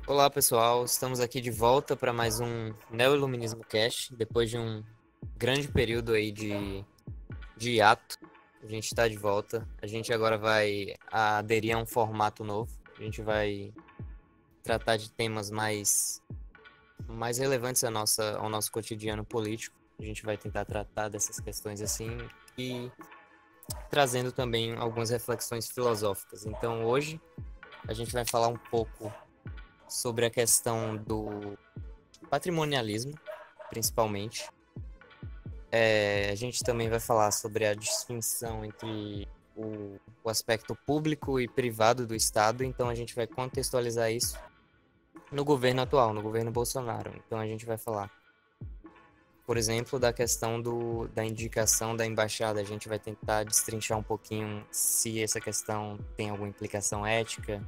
Olá pessoal, estamos aqui de volta para mais um Neoiluminismo Cast, depois de um grande período aí de hiato. A gente está de volta, a gente agora vai aderir a um formato novo, a gente vai tratar de temas mais relevantes ao nosso cotidiano político, a gente vai tentar tratar dessas questões assim e trazendo também algumas reflexões filosóficas. Então hoje a gente vai falar um pouco sobre a questão do patrimonialismo, principalmente. A gente também vai falar sobre a distinção entre o aspecto público e privado do Estado, então a gente vai contextualizar isso no governo atual, no governo Bolsonaro. Então a gente vai falar, por exemplo, da questão da indicação da embaixada. A gente vai tentar destrinchar um pouquinho se essa questão tem alguma implicação ética,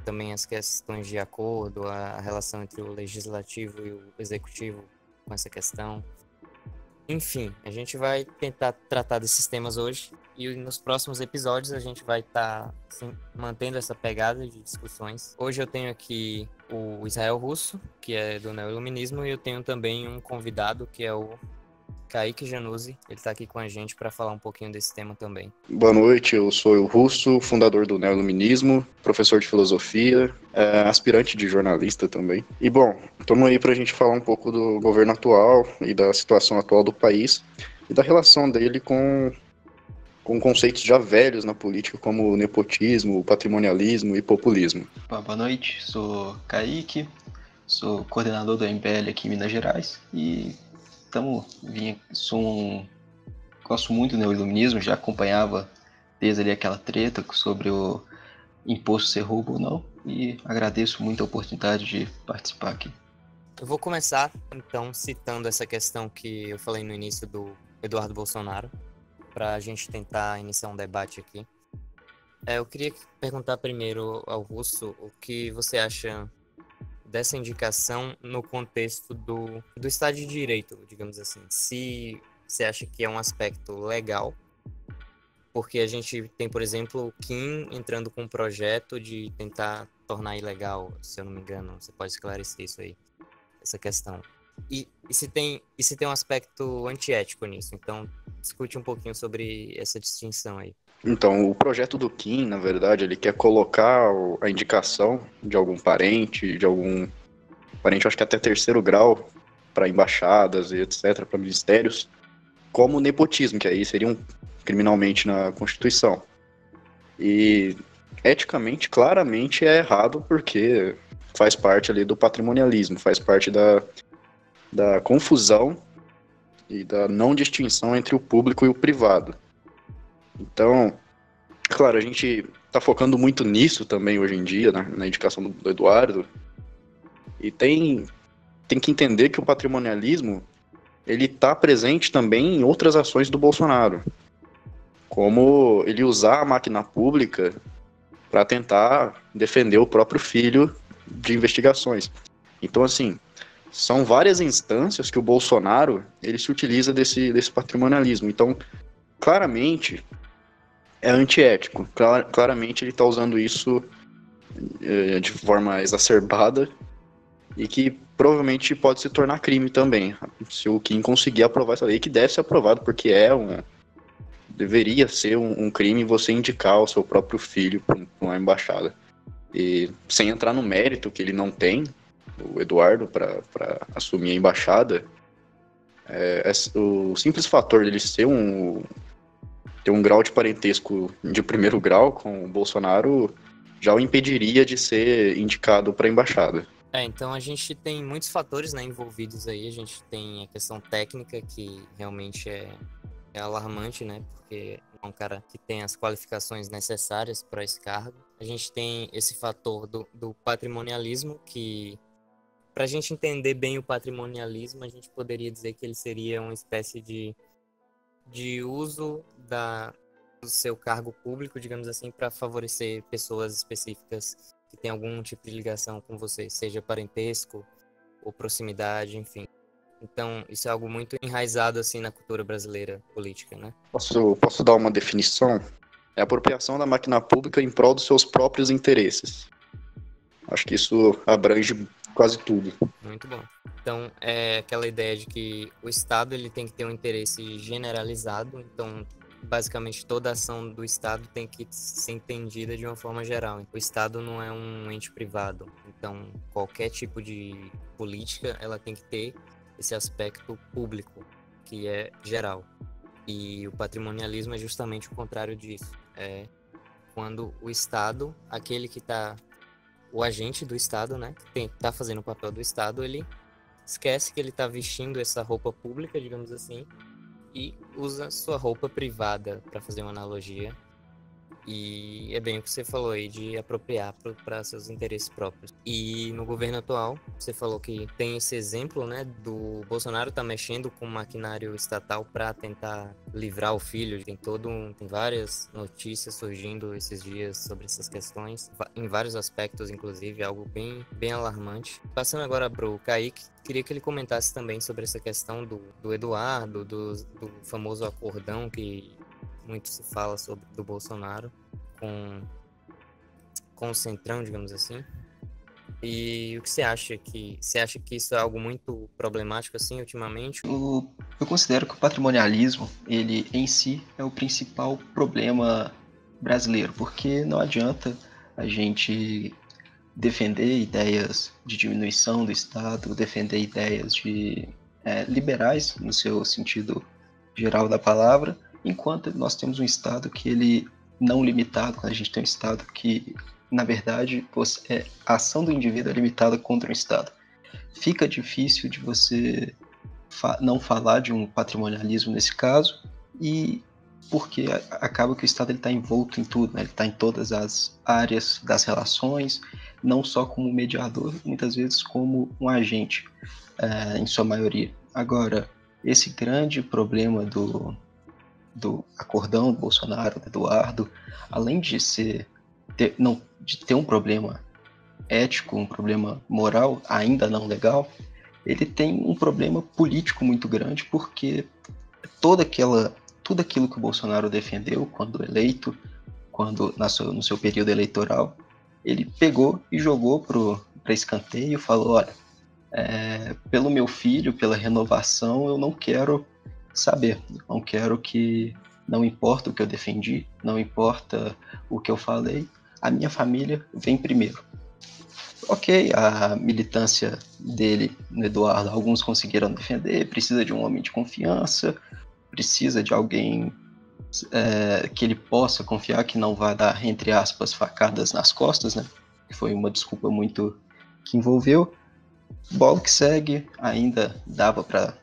também as questões de acordo, a relação entre o legislativo e o executivo com essa questão. Enfim, a gente vai tentar tratar desses temas hoje e nos próximos episódios a gente vai estar mantendo essa pegada de discussões. Hoje eu tenho aqui o Israel Russo, que é do Neoiluminismo, e eu tenho também um convidado que é o Kaique Januzzi. Ele está aqui com a gente para falar um pouquinho desse tema também. Boa noite, eu sou o Russo, fundador do Neoiluminismo, professor de filosofia, aspirante de jornalista também. E bom, estamos aí para a gente falar um pouco do governo atual e da situação atual do país e da relação dele com conceitos já velhos na política, como o nepotismo, o patrimonialismo e populismo. Boa noite, sou Kaique, sou coordenador do MBL aqui em Minas Gerais e gosto muito do neoiluminismo, já acompanhava desde ali aquela treta sobre o imposto ser roubo ou não, e agradeço muito a oportunidade de participar aqui. Eu vou começar, então, citando essa questão que eu falei no início do Eduardo Bolsonaro, para a gente tentar iniciar um debate aqui. Eu queria perguntar primeiro ao Russo o que você acha dessa indicação no contexto do Estado de Direito, digamos assim. Se você acha que é um aspecto legal, porque a gente tem, por exemplo, o Kim entrando com um projeto de tentar tornar ilegal, se eu não me engano. Você pode esclarecer isso aí, essa questão. E se tem um aspecto antiético nisso, então discute um pouquinho sobre essa distinção aí. Então, o projeto do Kim, na verdade, ele quer colocar a indicação de algum parente, acho que até terceiro grau, para embaixadas e etc., para ministérios, como nepotismo, que aí seriam criminalmente na Constituição. E eticamente, claramente é errado, porque faz parte ali do patrimonialismo, faz parte da confusão e da não distinção entre o público e o privado. Então, claro, a gente está focando muito nisso também hoje em dia, na indicação do Eduardo, e tem que entender que o patrimonialismo ele está presente também em outras ações do Bolsonaro, como ele usar a máquina pública para tentar defender o próprio filho de investigações. Então, assim, são várias instâncias que o Bolsonaro ele se utiliza desse patrimonialismo. Então, claramente é antiético. Claramente ele está usando isso de forma exacerbada e que provavelmente pode se tornar crime também, se o Kim conseguir aprovar essa lei, que deve ser aprovado, porque deveria ser um crime você indicar o seu próprio filho para uma embaixada. E sem entrar no mérito que ele não tem, o Eduardo, para assumir a embaixada, o simples fator dele ter um grau de parentesco de primeiro grau com o Bolsonaro já o impediria de ser indicado para a embaixada. Então a gente tem muitos fatores, né, envolvidos aí. A gente tem a questão técnica, que realmente é alarmante, né, porque é um cara que tem as qualificações necessárias para esse cargo. A gente tem esse fator do patrimonialismo, que, para a gente entender bem o patrimonialismo, a gente poderia dizer que ele seria uma espécie de uso do seu cargo público, digamos assim, para favorecer pessoas específicas que têm algum tipo de ligação com você, seja parentesco ou proximidade, enfim. Então, isso é algo muito enraizado assim na cultura brasileira política, né? Posso dar uma definição? É a apropriação da máquina pública em prol dos seus próprios interesses. Acho que isso abrange quase tudo. Muito bom. Então, é aquela ideia de que o Estado ele tem que ter um interesse generalizado, então, basicamente, toda ação do Estado tem que ser entendida de uma forma geral. O Estado não é um ente privado, então, qualquer tipo de política, ela tem que ter esse aspecto público, que é geral. E o patrimonialismo é justamente o contrário disso. É quando o Estado, aquele que está o agente do Estado, né, que tá fazendo o papel do Estado, ele esquece que ele tá vestindo essa roupa pública, digamos assim, e usa sua roupa privada, para fazer uma analogia. E é bem o que você falou aí, de apropriar para seus interesses próprios. E no governo atual, você falou que tem esse exemplo, né, do Bolsonaro tá mexendo com o maquinário estatal para tentar livrar o filho. Tem várias notícias surgindo esses dias sobre essas questões, em vários aspectos, inclusive, algo bem alarmante. Passando agora pro Kaique, queria que ele comentasse também sobre essa questão do Eduardo, do famoso acordão que muito se fala sobre do Bolsonaro com o Centrão, digamos assim. E o que você acha que isso é algo muito problemático assim ultimamente? Eu considero que o patrimonialismo, ele em si é o principal problema brasileiro, porque não adianta a gente defender ideias de diminuição do Estado, defender ideias liberais no seu sentido geral da palavra, enquanto nós temos um Estado que ele não limitado, quando a gente tem um Estado que, na verdade, a ação do indivíduo é limitada contra o Estado. Fica difícil de você não falar de um patrimonialismo nesse caso, e porque acaba que o Estado está envolto em tudo, né? Ele está em todas as áreas das relações, não só como mediador, muitas vezes como um agente, em sua maioria. Agora, esse grande problema do acordão do Bolsonaro, do Eduardo, além de ter um problema ético, um problema moral ainda não legal, ele tem um problema político muito grande, porque tudo aquilo que o Bolsonaro defendeu quando eleito, no seu período eleitoral, ele pegou e jogou para escanteio e falou: olha, pelo meu filho, pela renovação, eu não quero saber, não importa o que eu defendi, não importa o que eu falei, a minha família vem primeiro. Ok, a militância dele, no Eduardo, alguns conseguiram defender, precisa de um homem de confiança, precisa de alguém que ele possa confiar, que não vai dar, entre aspas, facadas nas costas, né? Que foi uma desculpa muito que envolveu. Bola que segue, ainda dava para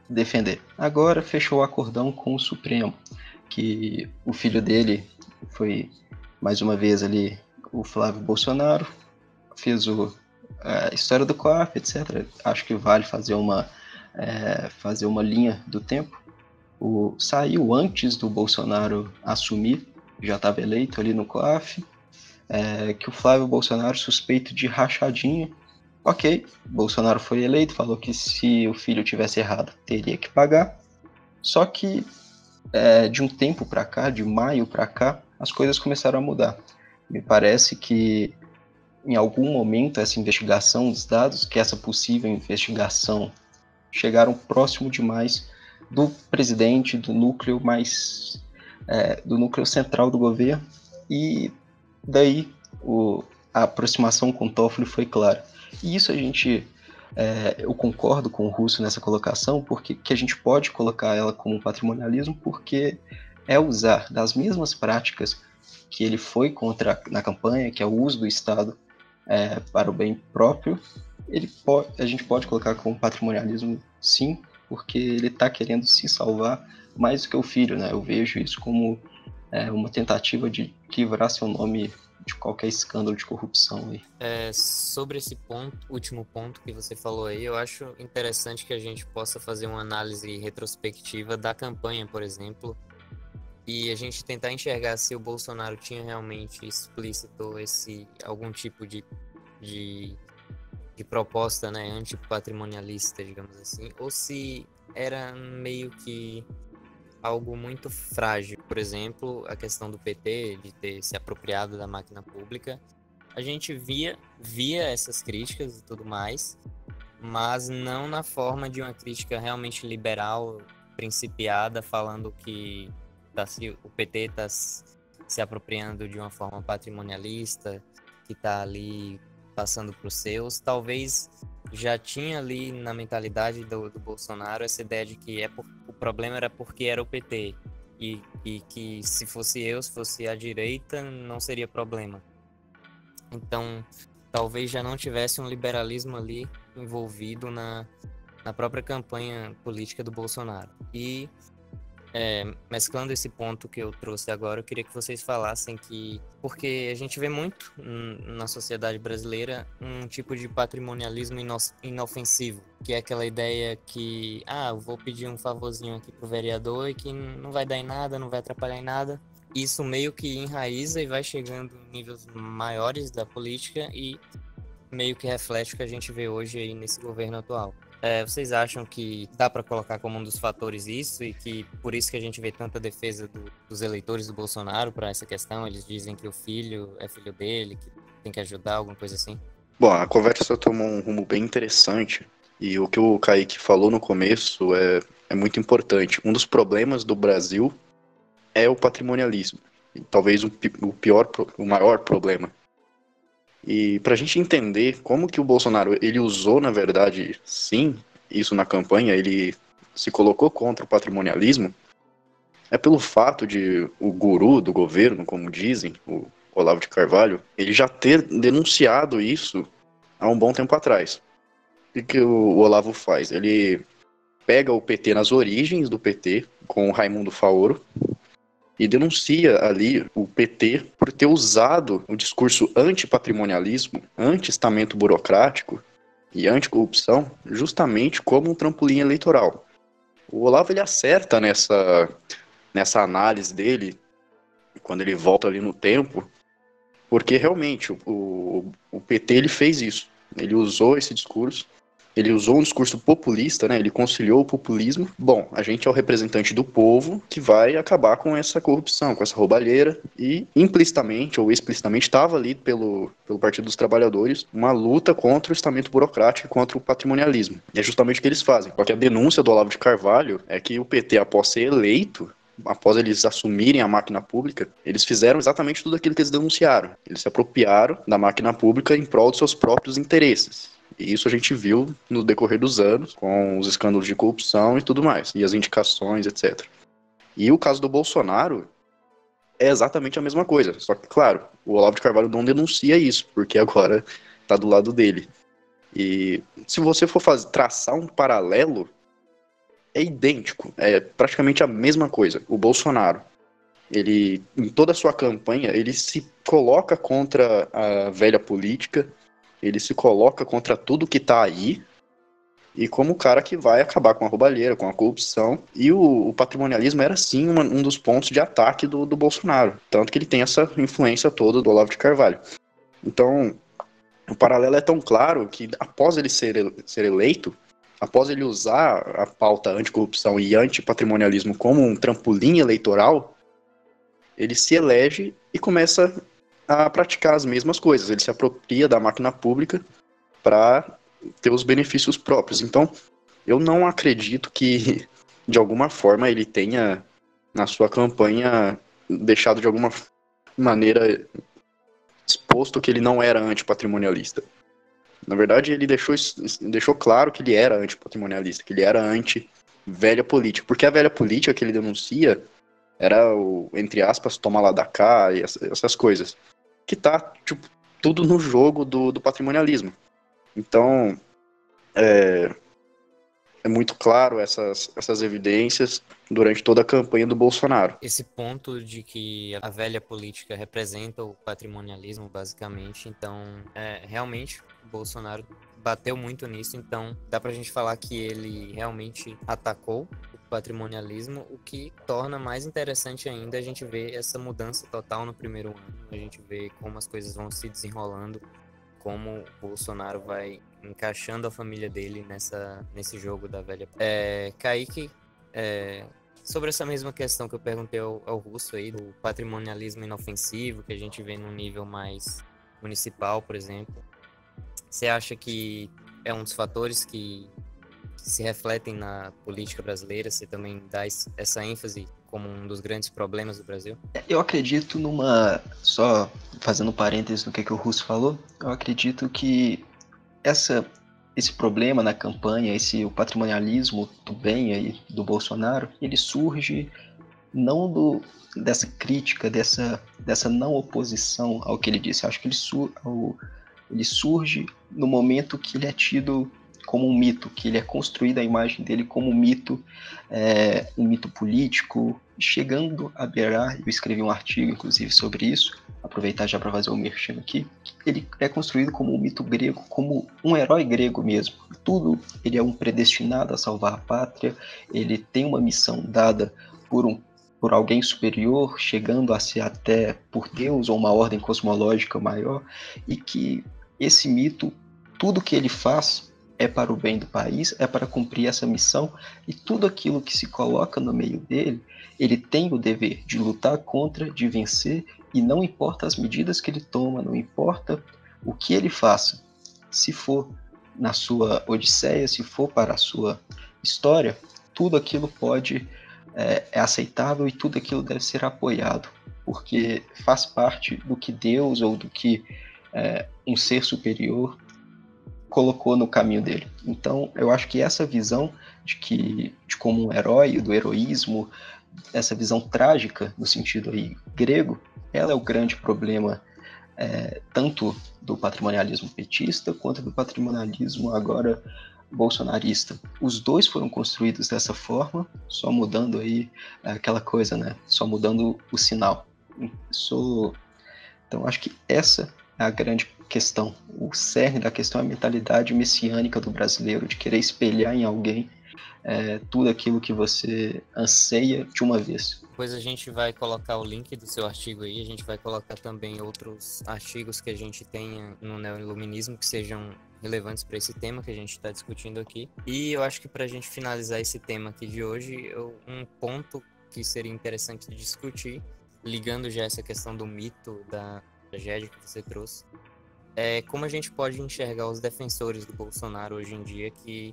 defender. Agora fechou o acordão com o Supremo, que o filho dele foi, mais uma vez ali, o Flávio Bolsonaro, fez a história do COAF, etc. Acho que vale fazer uma linha do tempo. Saiu antes do Bolsonaro assumir, já estava eleito ali no COAF, que o Flávio Bolsonaro suspeito de rachadinha. Ok, Bolsonaro foi eleito, falou que se o filho tivesse errado, teria que pagar. Só que de um tempo para cá, de maio para cá, as coisas começaram a mudar. Me parece que em algum momento essa investigação dos dados, que essa possível investigação chegaram próximo demais do presidente, do núcleo do núcleo central do governo, e daí a aproximação com o Toffoli foi clara. E isso eu concordo com o Russo nessa colocação, porque que a gente pode colocar ela como um patrimonialismo, porque é usar das mesmas práticas que ele foi contra na campanha, que é o uso do Estado para o bem próprio, a gente pode colocar como patrimonialismo, sim, porque ele está querendo se salvar mais do que o filho, né? Eu vejo isso como uma tentativa de livrar seu nome de qualquer escândalo de corrupção aí. Sobre esse último ponto que você falou aí, eu acho interessante que a gente possa fazer uma análise retrospectiva da campanha, por exemplo, e a gente tentar enxergar se o Bolsonaro tinha realmente explícito algum tipo de proposta, né, antipatrimonialista, digamos assim, ou se era meio que algo muito frágil. Por exemplo, a questão do PT de ter se apropriado da máquina pública a gente via essas críticas e tudo mais, mas não na forma de uma crítica realmente liberal, principiada, falando que o PT está se apropriando de uma forma patrimonialista, que está ali passando para os seus. Talvez já tinha ali na mentalidade do Bolsonaro essa ideia de que o problema era porque era o PT, e que se fosse a direita, não seria problema. Então, talvez já não tivesse um liberalismo ali envolvido na própria campanha política do Bolsonaro. E, mesclando esse ponto que eu trouxe agora, eu queria que vocês falassem porque a gente vê muito na sociedade brasileira um tipo de patrimonialismo inofensivo, que é aquela ideia que, eu vou pedir um favorzinho aqui pro vereador e que não vai dar em nada, não vai atrapalhar em nada. Isso meio que enraiza e vai chegando em níveis maiores da política e meio que reflete o que a gente vê hoje aí nesse governo atual. Vocês acham que dá para colocar como um dos fatores isso, e que por isso que a gente vê tanta defesa dos eleitores do Bolsonaro para essa questão? Eles dizem que o filho é filho dele, que tem que ajudar, alguma coisa assim? Bom, a conversa tomou um rumo bem interessante, e o que o Kaique falou no começo é muito importante. Um dos problemas do Brasil é o patrimonialismo, e talvez o maior problema. E para a gente entender como que o Bolsonaro, ele usou, na verdade, sim, isso na campanha, ele se colocou contra o patrimonialismo, é pelo fato de o guru do governo, como dizem, o Olavo de Carvalho, ele já ter denunciado isso há um bom tempo atrás. O que o Olavo faz? Ele pega o PT nas origens do PT, com o Raimundo Faoro, e denuncia ali o PT por ter usado o discurso anti-patrimonialismo, anti-estamento burocrático e anticorrupção justamente como um trampolim eleitoral. O Olavo, ele acerta nessa análise dele, quando ele volta ali no tempo, porque realmente o PT ele fez isso. Ele usou esse discurso, ele usou um discurso populista, né? Ele conciliou o populismo. Bom, a gente é o representante do povo que vai acabar com essa corrupção, com essa roubalheira, e implicitamente ou explicitamente estava ali pelo Partido dos Trabalhadores uma luta contra o estamento burocrático e contra o patrimonialismo. E é justamente o que eles fazem. Porque a denúncia do Olavo de Carvalho é que o PT, após ser eleito, após eles assumirem a máquina pública, eles fizeram exatamente tudo aquilo que eles denunciaram. Eles se apropriaram da máquina pública em prol dos seus próprios interesses. E isso a gente viu no decorrer dos anos, com os escândalos de corrupção e tudo mais, e as indicações, etc. E o caso do Bolsonaro é exatamente a mesma coisa, só que, claro, o Olavo de Carvalho não denuncia isso, porque agora está do lado dele. E se você for traçar um paralelo, é idêntico, é praticamente a mesma coisa. O Bolsonaro, ele, em toda a sua campanha, ele se coloca contra a velha política, ele se coloca contra tudo que tá aí, e como o cara que vai acabar com a roubalheira, com a corrupção, e o patrimonialismo era sim um dos pontos de ataque do Bolsonaro, tanto que ele tem essa influência toda do Olavo de Carvalho. Então, o paralelo é tão claro que após ele ser eleito, após ele usar a pauta anticorrupção e antipatrimonialismo como um trampolim eleitoral, ele se elege e começa a praticar as mesmas coisas. Ele se apropria da máquina pública para ter os benefícios próprios. Então, eu não acredito que, de alguma forma, ele tenha, na sua campanha, deixado de alguma maneira exposto que ele não era antipatrimonialista. Na verdade, ele deixou claro que ele era antipatrimonialista, que ele era anti-velha política. Porque a velha política que ele denuncia era o, entre aspas, toma lá da cá e essas coisas. Que tá, tipo, tudo no jogo do patrimonialismo. Então, é muito claro essas evidências durante toda a campanha do Bolsonaro. Esse ponto de que a velha política representa o patrimonialismo, basicamente, então, realmente, o Bolsonaro bateu muito nisso, então dá pra gente falar que ele realmente atacou o patrimonialismo, o que torna mais interessante ainda a gente ver essa mudança total no primeiro ano, a gente vê como as coisas vão se desenrolando, como o Bolsonaro vai encaixando a família dele nesse jogo da velha. Kaique, sobre essa mesma questão que eu perguntei ao Russo aí, do patrimonialismo inofensivo, que a gente vê num nível mais municipal, por exemplo. Você acha que é um dos fatores que se refletem na política brasileira? Você também dá essa ênfase como um dos grandes problemas do Brasil? Eu acredito só fazendo parênteses no que o Russo falou, eu acredito que esse problema na campanha, o patrimonialismo do bem aí do Bolsonaro, ele surge não dessa crítica, dessa não oposição ao que ele disse. Eu acho que ele surge no momento que ele é tido como um mito, que ele é construída a imagem dele como um mito político, chegando a beirar. Eu escrevi um artigo, inclusive, sobre isso, aproveitar já para fazer o merchan aqui. Ele é construído como um mito grego, como um herói grego mesmo. Tudo, ele é um predestinado a salvar a pátria, ele tem uma missão dada por alguém superior, chegando a ser até por Deus ou uma ordem cosmológica maior, e que esse mito, tudo que ele faz é para o bem do país, é para cumprir essa missão, e tudo aquilo que se coloca no meio dele, ele tem o dever de lutar contra, de vencer, e não importa as medidas que ele toma, não importa o que ele faça, se for na sua odisseia, se for para a sua história, tudo aquilo é aceitável e tudo aquilo deve ser apoiado, porque faz parte do que Deus ou do que um ser superior colocou no caminho dele. Então, eu acho que essa visão de como um herói, do heroísmo, essa visão trágica, no sentido aí grego, ela é o grande problema tanto do patrimonialismo petista quanto do patrimonialismo agora bolsonarista. Os dois foram construídos dessa forma, só mudando aí aquela coisa, né? Só mudando o sinal. Então, acho que essa é a grande questão. O cerne da questão é a mentalidade messiânica do brasileiro, de querer espelhar em alguém tudo aquilo que você anseia de uma vez. Depois a gente vai colocar o link do seu artigo aí, a gente vai colocar também outros artigos que a gente tenha no neoiluminismo que sejam relevantes para esse tema que a gente está discutindo aqui. E eu acho que para a gente finalizar esse tema aqui de hoje, um ponto que seria interessante de discutir, ligando já essa questão do mito, da tragédia que você trouxe, é como a gente pode enxergar os defensores do Bolsonaro hoje em dia que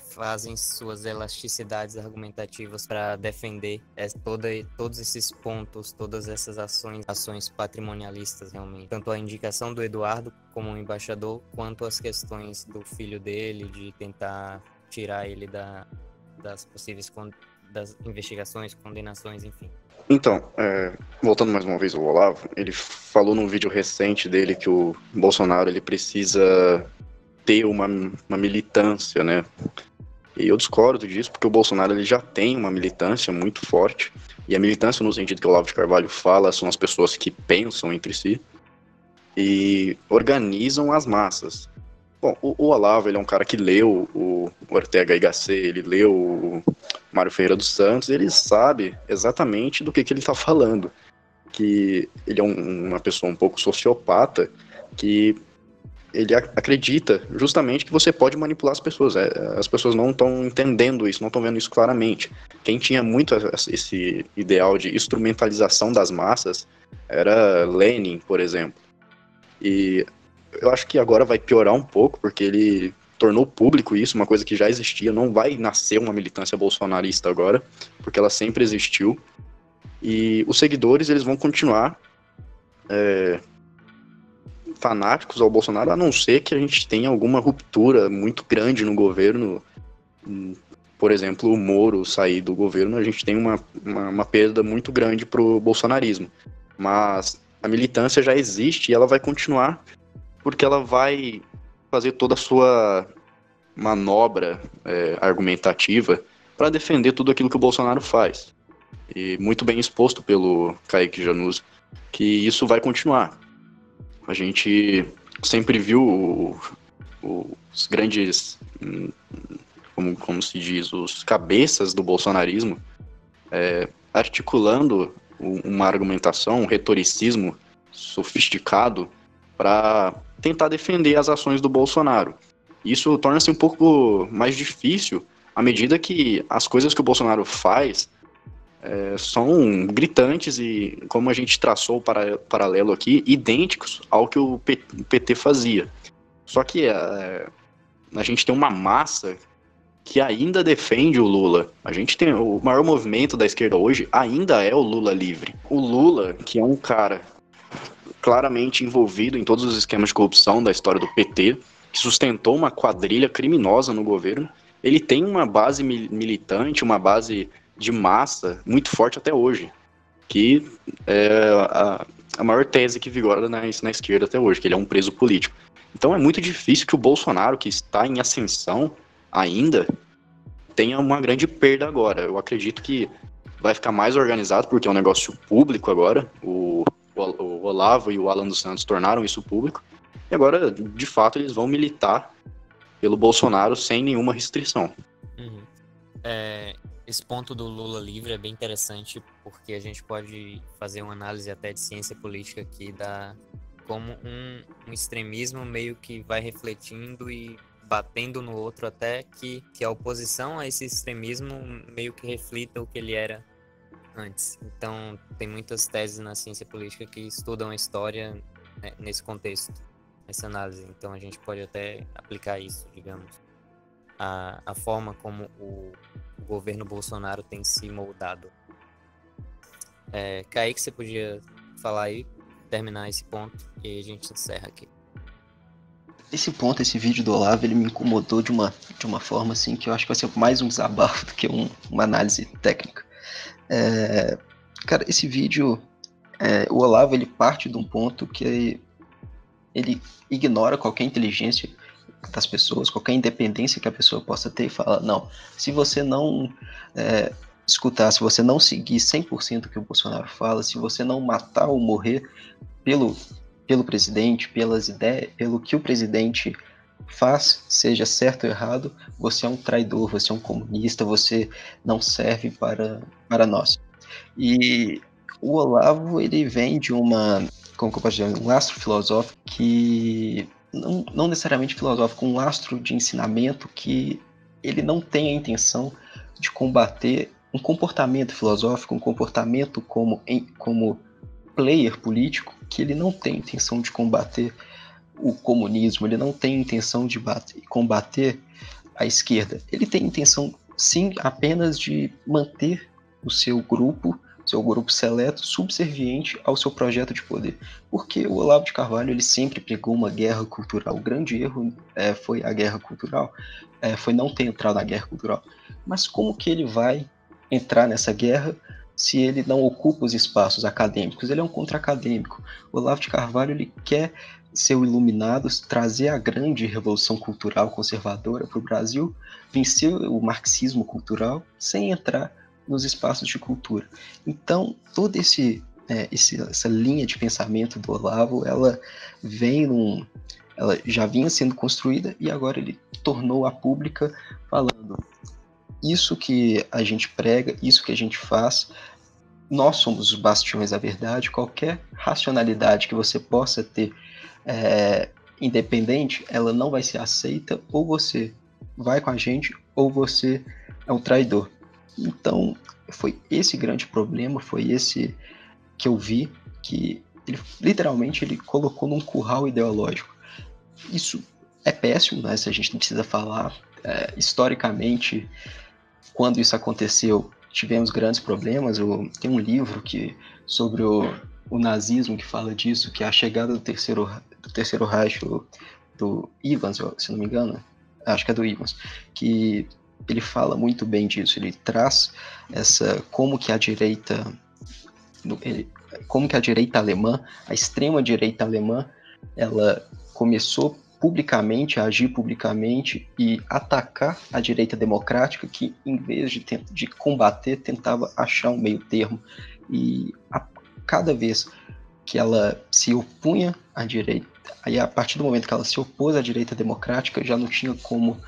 fazem suas elasticidades argumentativas para defender todos esses pontos, todas essas ações patrimonialistas realmente. Tanto a indicação do Eduardo como embaixador, quanto as questões do filho dele, de tentar tirar ele das possíveis das investigações, condenações, enfim. Então, voltando mais uma vez ao Olavo, ele falou num vídeo recente dele que o Bolsonaro ele precisa ter uma militância, né? E eu discordo disso, porque o Bolsonaro ele já tem uma militância muito forte, e a militância, no sentido que o Olavo de Carvalho fala, são as pessoas que pensam entre si e organizam as massas. Bom, o Olavo ele é um cara que leu o Ortega y Gasset, ele leu o Mário Ferreira dos Santos, ele sabe exatamente do que ele está falando, que ele é uma pessoa um pouco sociopata, que ele acredita justamente que você pode manipular as pessoas. As pessoas não estão entendendo isso, não estão vendo isso claramente. Quem tinha muito esse ideal de instrumentalização das massas era Lenin, por exemplo. E eu acho que agora vai piorar um pouco, porque ele tornou público isso, uma coisa que já existia. Não vai nascer uma militância bolsonarista agora, porque ela sempre existiu. E os seguidores eles vão continuar fanáticos ao Bolsonaro, a não ser que a gente tenha alguma ruptura muito grande no governo. Por exemplo, o Moro sair do governo, a gente tem uma perda muito grande pro bolsonarismo. Mas a militância já existe e ela vai continuar, porque ela vai fazer toda a sua manobra argumentativa para defender tudo aquilo que o Bolsonaro faz. E muito bem exposto pelo Kaique Januzzi, que isso vai continuar. A gente sempre viu os grandes, como se diz, os cabeças do bolsonarismo articulando uma argumentação, um retoricismo sofisticado para tentar defender as ações do Bolsonaro. Isso torna-se um pouco mais difícil à medida que as coisas que o Bolsonaro faz são gritantes e, como a gente traçou o paralelo aqui, idênticos ao que o PT fazia. Só que a gente tem uma massa que ainda defende o Lula. A gente tem o maior movimento da esquerda hoje, ainda é o Lula livre. O Lula, que é um cara claramente envolvido em todos os esquemas de corrupção da história do PT, que sustentou uma quadrilha criminosa no governo, ele tem uma base militante, uma base de massa muito forte até hoje, que é a maior tese que vigora na esquerda até hoje, que ele é um preso político. Então é muito difícil que o Bolsonaro, que está em ascensão ainda, tenha uma grande perda agora. Eu acredito que vai ficar mais organizado, porque é um negócio público agora. O Olavo e o Alan dos Santos tornaram isso público, e agora, de fato, eles vão militar pelo Bolsonaro sem nenhuma restrição. Uhum. Esse ponto do Lula livre é bem interessante, porque a gente pode fazer uma análise até de ciência política aqui, como um extremismo meio que vai refletindo e batendo no outro, até que a oposição a esse extremismo meio que reflita o que ele era antes. Então, tem muitas teses na ciência política que estudam a história, né, nesse contexto, nessa análise. Então, a gente pode até aplicar isso, digamos, a forma como o governo Bolsonaro tem se moldado. Kaique, você podia falar aí, terminar esse ponto, e aí a gente encerra aqui. Esse ponto, esse vídeo do Olavo, ele me incomodou de uma forma assim, que eu acho que vai ser mais um desabafo do que uma análise técnica. Cara, esse vídeo, o Olavo, ele parte de um ponto que ele ignora qualquer inteligência das pessoas, qualquer independência que a pessoa possa ter, e fala, não, se você não escutar, se você não seguir 100% o que o Bolsonaro fala, se você não matar ou morrer pelo presidente, pelas ideias, pelo que o presidente faz, seja certo ou errado, você é um traidor, você é um comunista, você não serve para nós. E o Olavo, ele vem de um lastro filosófico que, não necessariamente filosófico, um lastro de ensinamento que ele não tem a intenção de combater um comportamento filosófico, um comportamento como player político, que ele não tem intenção de combater o comunismo, ele não tem intenção de combater a esquerda. Ele tem intenção, sim, apenas de manter o seu grupo seleto, subserviente ao seu projeto de poder. Porque o Olavo de Carvalho, ele sempre pregou uma guerra cultural. O grande erro foi a guerra cultural, foi não ter entrado na guerra cultural. Mas como que ele vai entrar nessa guerra se ele não ocupa os espaços acadêmicos? Ele é um contra-acadêmico. O Olavo de Carvalho, ele quer ser o iluminado, trazer a grande revolução cultural conservadora para o Brasil, vencer o marxismo cultural sem entrar nos espaços de cultura. Então, toda essa linha de pensamento do Olavo, ela já vinha sendo construída e agora ele tornou-a pública, falando: isso que a gente prega, isso que a gente faz, nós somos os bastiões da verdade. Qualquer racionalidade que você possa ter independente, ela não vai ser aceita, ou você vai com a gente, ou você é um traidor. Então, foi esse grande problema, foi esse que eu vi, que ele, literalmente, ele colocou num curral ideológico. Isso é péssimo, né? Se a gente não precisa falar. Historicamente, quando isso aconteceu, tivemos grandes problemas. Tem um livro sobre o nazismo que fala disso, que é a chegada do terceiro Reich, do Evans, se não me engano, acho que é do Evans, que ele fala muito bem disso. Ele traz como que a direita alemã, a extrema direita alemã, ela começou a agir publicamente e atacar a direita democrática, que em vez de combater, tentava achar um meio termo. E cada vez que ela se opunha à direita, aí a partir do momento que ela se opôs à direita democrática, já não tinha como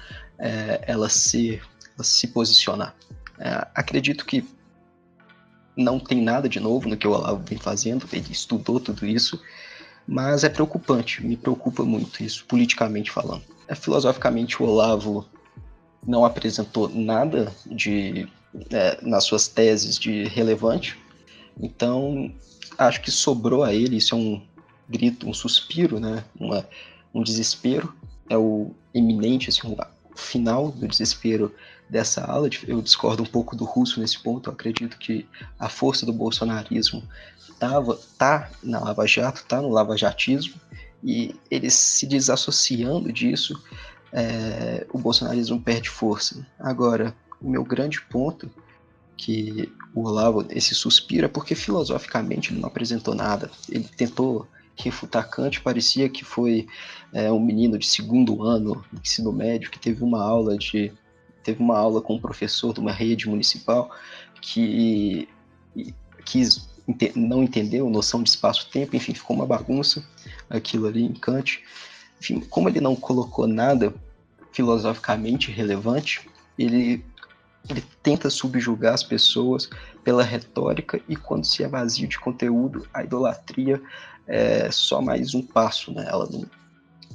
ela se posicionar. Acredito que não tem nada de novo no que o Olavo vem fazendo, ele estudou tudo isso, mas é preocupante, me preocupa muito isso, politicamente falando. Filosoficamente, o Olavo não apresentou nada de nas suas teses de relevante. Então, acho que sobrou a ele, isso é um grito, um suspiro, né? Um desespero, é o iminente, assim, o final do desespero dessa ala. Eu discordo um pouco do Russo nesse ponto. Eu acredito que a força do bolsonarismo tá na Lava Jato, tá no lavajatismo, e eles se desassociando disso, o bolsonarismo perde força. Agora, o meu grande ponto, que o Olavo, esse suspiro, é porque filosoficamente ele não apresentou nada. Ele tentou refutar Kant, parecia que foi um menino de segundo ano do ensino médio que teve uma aula com um professor de uma rede municipal que não entendeu noção de espaço-tempo, enfim, ficou uma bagunça aquilo ali em Kant. Enfim, como ele não colocou nada filosoficamente relevante, ele tenta subjugar as pessoas pela retórica, e quando se é vazio de conteúdo, a idolatria é só mais um passo, né?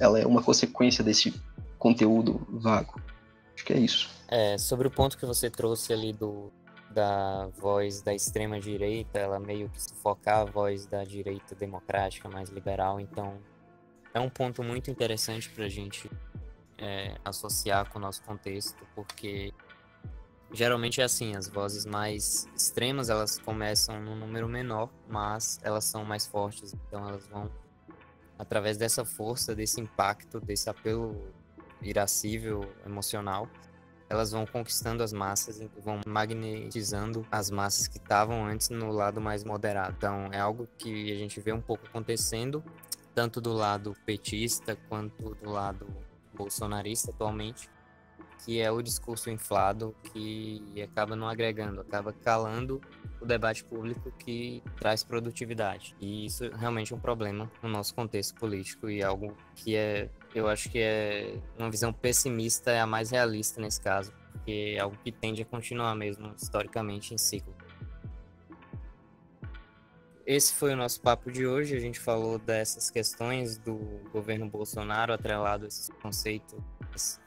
Ela é uma consequência desse conteúdo vago. Acho que é isso. Sobre o ponto que você trouxe ali da voz da extrema-direita, ela meio que sufocar a voz da direita democrática, mais liberal, então é um ponto muito interessante para a gente associar com o nosso contexto, porque geralmente é assim, as vozes mais extremas, elas começam num número menor, mas elas são mais fortes, então elas vão, através dessa força, desse impacto, desse apelo irascível, emocional, elas vão conquistando as massas e vão magnetizando as massas que estavam antes no lado mais moderado. Então é algo que a gente vê um pouco acontecendo, tanto do lado petista quanto do lado bolsonarista atualmente, que é o discurso inflado que acaba não agregando, acaba calando o debate público que traz produtividade. E isso realmente é um problema no nosso contexto político, e algo que eu acho que uma visão pessimista é a mais realista nesse caso, porque é algo que tende a continuar mesmo historicamente em ciclo. Esse foi o nosso papo de hoje. A gente falou dessas questões do governo Bolsonaro atrelado a esses conceitos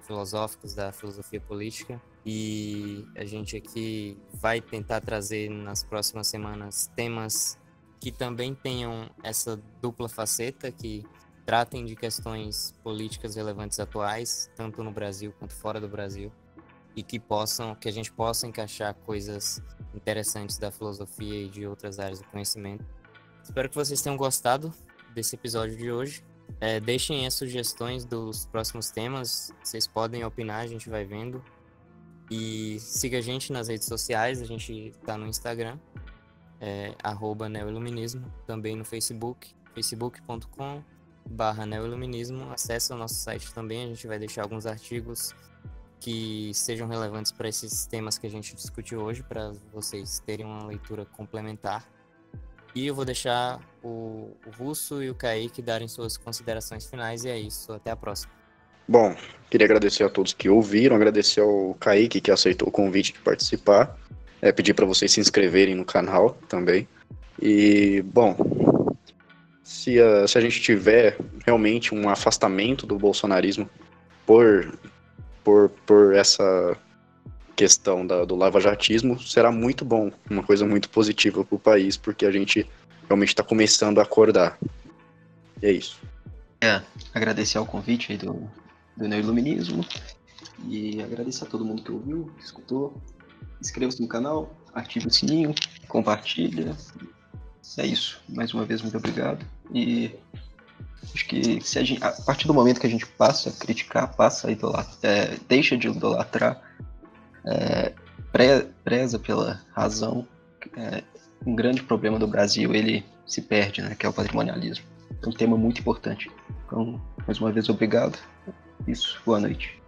filosóficos da filosofia política, e a gente aqui vai tentar trazer nas próximas semanas temas que também tenham essa dupla faceta, que tratem de questões políticas relevantes atuais, tanto no Brasil quanto fora do Brasil, e que a gente possa encaixar coisas interessantes da filosofia e de outras áreas do conhecimento. Espero que vocês tenham gostado desse episódio de hoje. Deixem as sugestões dos próximos temas, vocês podem opinar, a gente vai vendo. E siga a gente nas redes sociais, a gente está no Instagram, @neoiluminismo, também no Facebook, facebook.com/neoiluminismo. Acesse o nosso site também, a gente vai deixar alguns artigos que sejam relevantes para esses temas que a gente discutiu hoje, para vocês terem uma leitura complementar. E eu vou deixar o Russo e o Kaique darem suas considerações finais, e é isso, até a próxima. Bom, queria agradecer a todos que ouviram, agradecer ao Kaique que aceitou o convite de participar, pedir para vocês se inscreverem no canal também. E, bom, se a gente tiver realmente um afastamento do bolsonarismo por essa questão do lavajatismo, será muito bom, uma coisa muito positiva para o país, porque a gente realmente está começando a acordar. E é isso. Agradecer ao convite aí do Neoiluminismo, e agradecer a todo mundo que ouviu, que escutou. Inscreva-se no canal, ative o sininho, compartilha. É isso. Mais uma vez, muito obrigado. E acho que a partir do momento que a gente passa a criticar, passa a idolatrar, deixa de idolatrar, preza pela razão, um grande problema do Brasil, ele se perde, né, que é o patrimonialismo. É um tema muito importante. Então, mais uma vez, obrigado. Isso, boa noite.